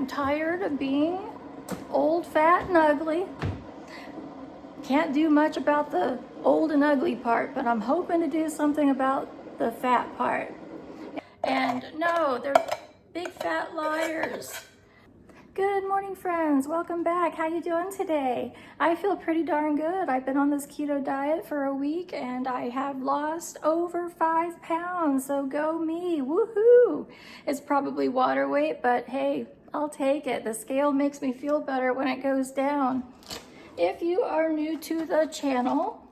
I'm tired of being old, fat, and ugly. Can't do much about the old and ugly part, but I'm hoping to do something about the fat part. And no, they're big fat liars. Good morning, friends. Welcome back. How you doing today? I feel pretty darn good. I've been on this keto diet for a week and I have lost over 5 pounds. So go me. Woohoo! It's probably water weight, but hey, I'll take it. The scale makes me feel better when it goes down. If you are new to the channel,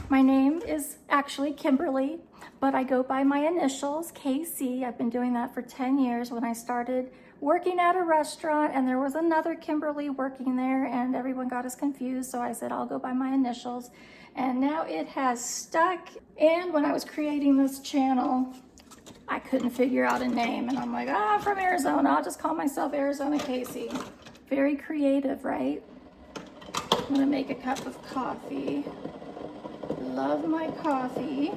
my name is actually Kimberly, but I go by my initials, KC. I've been doing that for 10 years. When I started working at a restaurant and there was another Kimberly working there and everyone got us confused, so I said I'll go by my initials, and now it has stuck. And when I was creating this channel, I couldn't figure out a name, and I'm like, I'm from Arizona, I'll just call myself Arizona Casey. Very creative, right? I'm gonna make a cup of coffee. Love my coffee.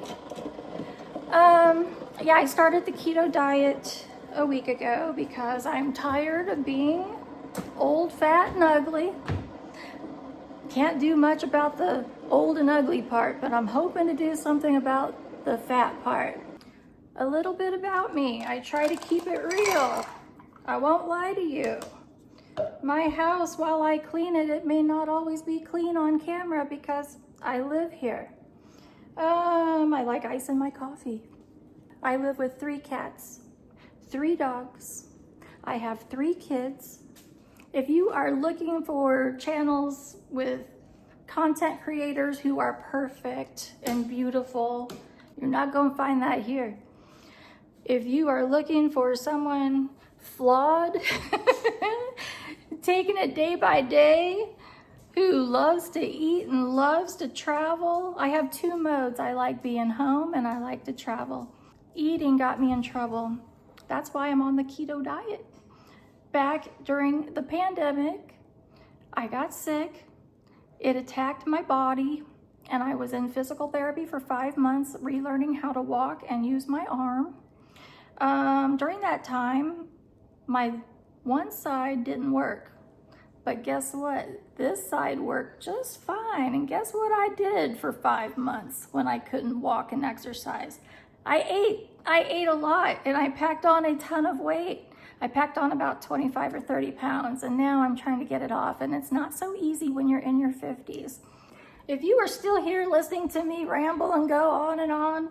Yeah, I started the keto diet a week ago because I'm tired of being old, fat, and ugly. Can't do much about the old and ugly part, but I'm hoping to do something about the fat part. A little bit about me. I try to keep it real. I won't lie to you. My house, while I clean it, it may not always be clean on camera because I live here. I like ice in my coffee. I live with 3 cats, 3 dogs. I have 3 kids. If you are looking for channels with content creators who are perfect and beautiful, you're not going to find that here. If you are looking for someone flawed, taking it day by day, who loves to eat and loves to travel. I have 2 modes. I like being home and I like to travel. Eating got me in trouble. That's why I'm on the keto diet. Back during the pandemic, I got sick. It attacked my body and I was in physical therapy for 5 months, relearning how to walk and use my arm. During that time, my one side didn't work. But guess what? This side worked just fine. And guess what I did for 5 months when I couldn't walk and exercise? I ate a lot and I packed on a ton of weight. I packed on about 25 or 30 pounds and now I'm trying to get it off, and it's not so easy when you're in your 50s. If you are still here listening to me ramble and go on and on,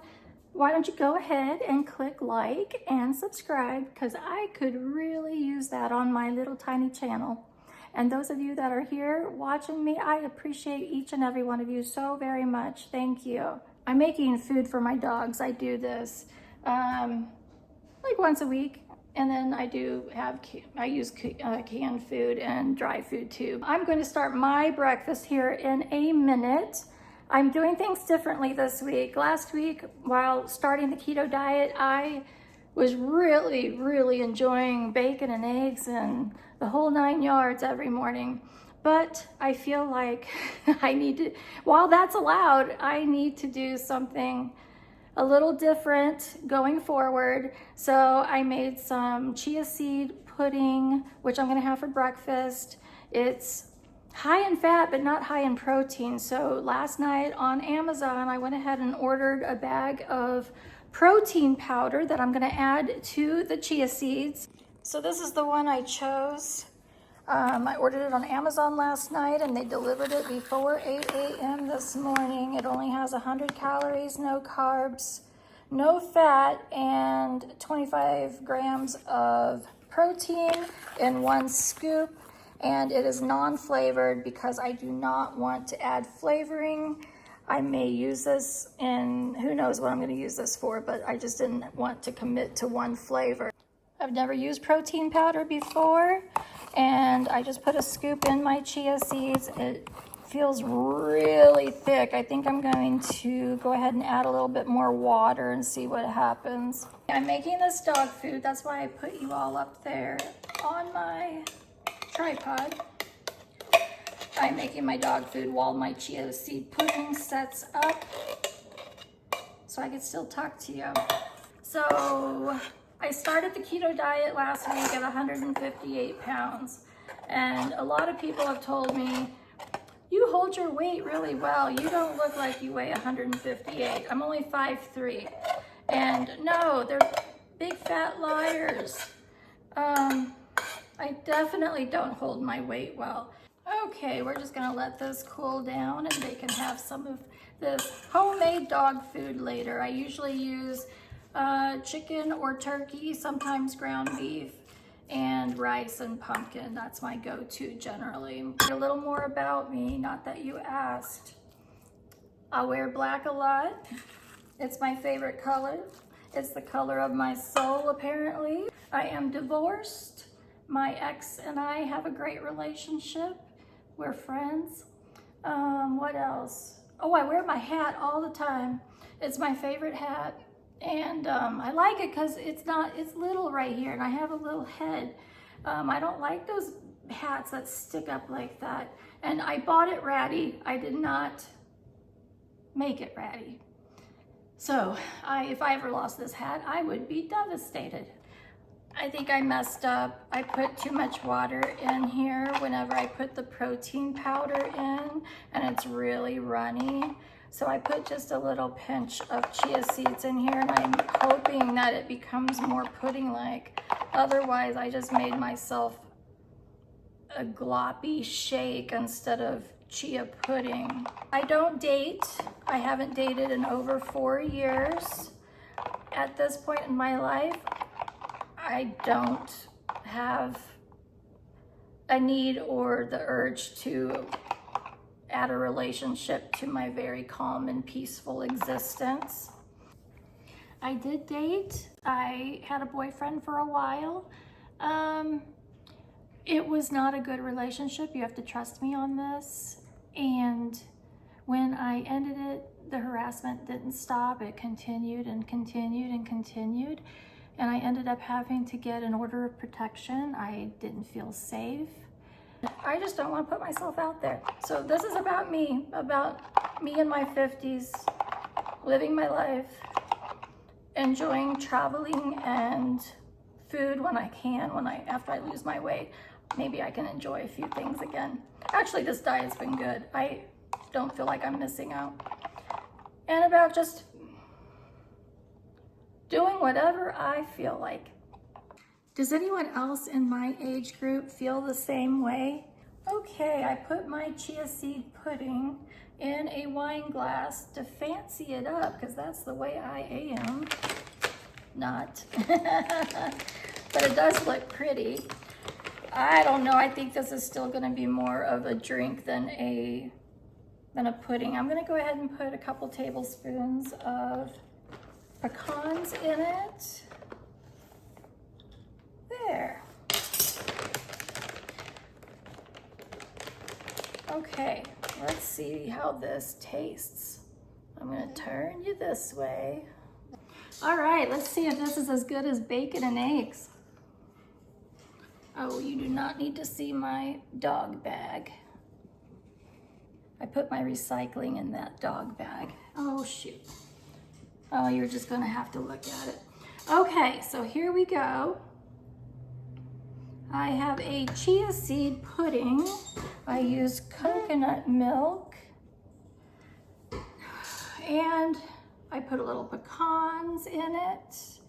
why don't you go ahead and click like and subscribe, because I could really use that on my little tiny channel. And those of you that are here watching me, I appreciate each and every one of you so very much. Thank you. I'm making food for my dogs. I do this like once a week. And then I use canned food and dry food too. I'm going to start my breakfast here in a minute. I'm doing things differently this week. Last week, while starting the keto diet, I was really enjoying bacon and eggs and the whole 9 yards every morning. But I feel like while that's allowed, I need to do something a little different going forward. So I made some chia seed pudding, which I'm gonna have for breakfast. It's high in fat, but not high in protein. So last night on Amazon, I went ahead and ordered a bag of protein powder that I'm gonna add to the chia seeds. So this is the one I chose. I ordered it on Amazon last night and they delivered it before 8 a.m. this morning. It only has 100 calories, no carbs, no fat, and 25 grams of protein in 1 scoop. And it is non-flavored because I do not want to add flavoring. I may use this in, who knows what I'm going to use this for, but I just didn't want to commit to one flavor. I've never used protein powder before, and I just put a scoop in my chia seeds. It feels really thick. I think I'm going to go ahead and add a little bit more water and see what happens. I'm making this dog food. That's why I put you all up there on my tripod. I'm making my dog food while my chia seed pudding sets up so I can still talk to you. So I started the keto diet last week at 158 pounds. And a lot of people have told me, you hold your weight really well. You don't look like you weigh 158. I'm only 5'3". And no, they're big fat liars. I definitely don't hold my weight well. Okay, we're just gonna let this cool down and they can have some of this homemade dog food later. I usually use chicken or turkey, sometimes ground beef, and rice and pumpkin. That's my go-to generally. A little more about me, not that you asked. I wear black a lot. It's my favorite color. It's the color of my soul, apparently. I am divorced. My ex and I have a great relationship. We're friends. What else? Oh, I wear my hat all the time. It's my favorite hat. And I like it because it's little right here and I have a little head. I don't like those hats that stick up like that. And I bought it ratty. I did not make it ratty. So if I ever lost this hat, I would be devastated. I think I messed up. I put too much water in here whenever I put the protein powder in, and it's really runny. So I put just a little pinch of chia seeds in here, and I'm hoping that it becomes more pudding-like. Otherwise, I just made myself a gloppy shake instead of chia pudding. I don't date. I haven't dated in over 4 years. At this point in my life, I don't have a need or the urge to add a relationship to my very calm and peaceful existence. I did date. I had a boyfriend for a while. It was not a good relationship. You have to trust me on this. And when I ended it, the harassment didn't stop. It continued and continued and continued. And I ended up having to get an order of protection. I didn't feel safe. I just don't want to put myself out there. So this is about me in my 50s, living my life, enjoying traveling and food when I can, after I lose my weight. Maybe I can enjoy a few things again. Actually, this diet's been good. I don't feel like I'm missing out. And about just doing whatever I feel like. Does anyone else in my age group feel the same way? Okay, I put my chia seed pudding in a wine glass to fancy it up, because that's the way I am. Not. But it does look pretty. I don't know, I think this is still gonna be more of a drink than a pudding. I'm gonna go ahead and put a couple tablespoons of pecans in it. There. Okay, let's see how this tastes. I'm gonna turn you this way. All right, let's see if this is as good as bacon and eggs. Oh, you do not need to see my dog bag. I put my recycling in that dog bag. Oh, shoot. Oh, you're just gonna have to look at it. Okay, so here we go. I have a chia seed pudding. I use coconut milk. And I put a little pecans in it.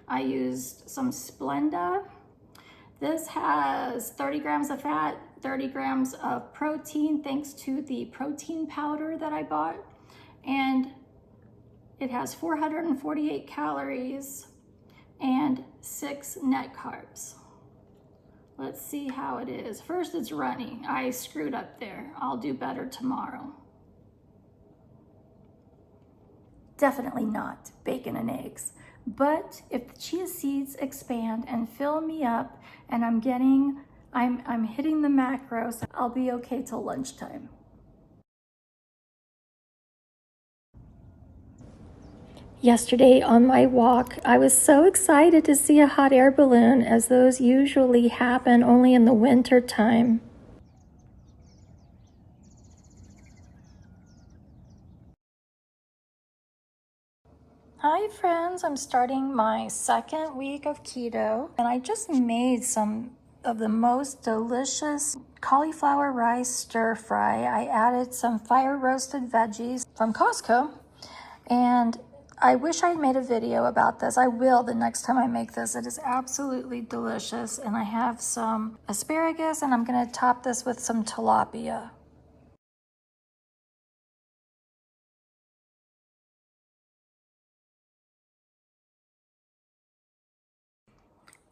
I used some Splenda. This has 30 grams of fat, 30 grams of protein, thanks to the protein powder that I bought. And it has 448 calories and 6 net carbs. Let's see how it is. First, it's runny. I screwed up there. I'll do better tomorrow. Definitely not bacon and eggs. But if the chia seeds expand and fill me up and I'm hitting the macros, I'll be okay till lunchtime. Yesterday on my walk, I was so excited to see a hot air balloon, as those usually happen only in the winter time. Hi friends, I'm starting my second week of keto and I just made some of the most delicious cauliflower rice stir fry. I added some fire roasted veggies from Costco and I wish I had made a video about this. I will the next time I make this. It is absolutely delicious and I have some asparagus and I'm gonna top this with some tilapia.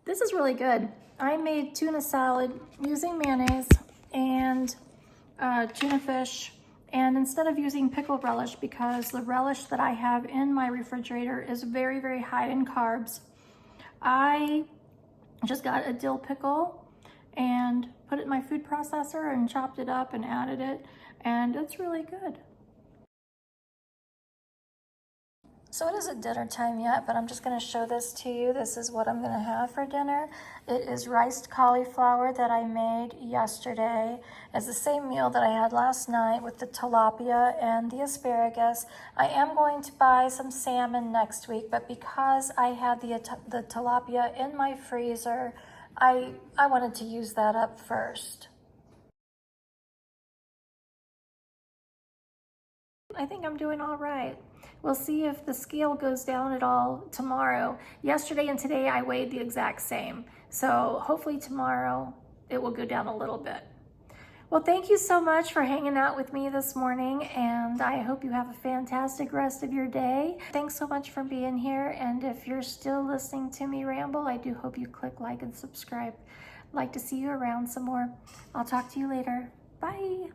This is really good. I made tuna salad using mayonnaise and tuna fish. And instead of using pickled relish, because the relish that I have in my refrigerator is very, very high in carbs, I just got a dill pickle and put it in my food processor and chopped it up and added it. And it's really good. So it isn't dinner time yet, but I'm just going to show this to you. This is what I'm going to have for dinner. It is riced cauliflower that I made yesterday. It's the same meal that I had last night with the tilapia and the asparagus. I am going to buy some salmon next week, but because I had the tilapia in my freezer, I wanted to use that up first. I think I'm doing all right. We'll see if the scale goes down at all tomorrow. Yesterday and today I weighed the exact same. So hopefully tomorrow it will go down a little bit. Well, thank you so much for hanging out with me this morning, and I hope you have a fantastic rest of your day. Thanks so much for being here, and if you're still listening to me ramble, I do hope you click like and subscribe. I'd like to see you around some more. I'll talk to you later. Bye.